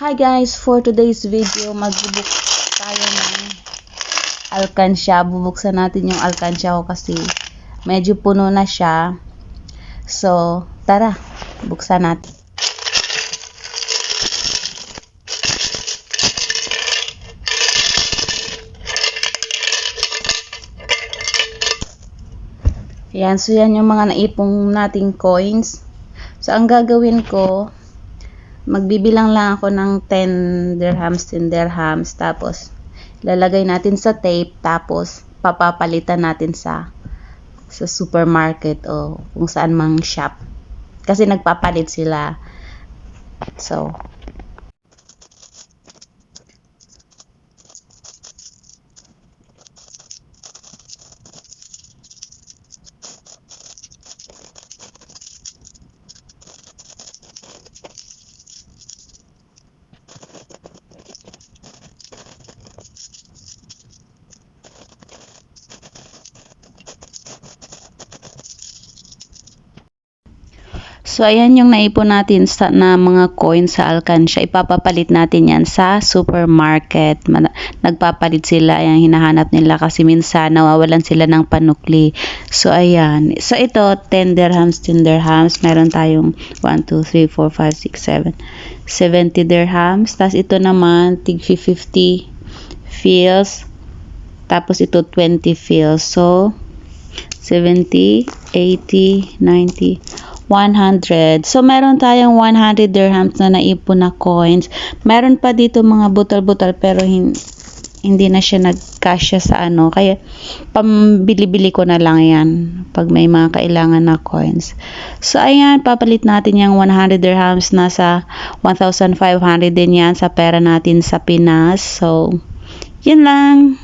Hi guys, for today's video magbubuk tayo ng alkansya. Bubuksan natin yung alkansya ko kasi medyo puno na siya. So, tara, buksan natin. Ayan, so yan yung mga naipong nating coins. So, ang gagawin ko, magbibilang lang ako ng 10 dirhams, tapos lalagay natin sa tape, tapos papapalitan natin sa supermarket o kung saan mang shop. Kasi nagpapalit sila. So, ayan yung naipon natin na mga coins sa alkansya. Ipapapalit natin yan sa supermarket. Nagpapalit sila, ayan, hinahanap nila kasi minsan nawawalan sila ng panukli. So, ayan. So, ito, 10 dirhams. Meron tayong 1, 2, 3, 4, 5, 6, 7. 70 dirhams. Tapos, ito naman, tig 50 fils. Tapos, ito, 20 fils. So, 70, 80, 90, 100. So, meron tayong 100 dirhams na naipon na coins. Meron pa dito mga butal-butal pero hindi na siya nagkasya sa ano. Kaya, pambili-bili ko na lang yan pag may mga kailangan na coins. So, ayan, papalit natin yung 100 dirhams. Nasa 1,500 din yan sa pera natin sa Pinas. So, yun lang.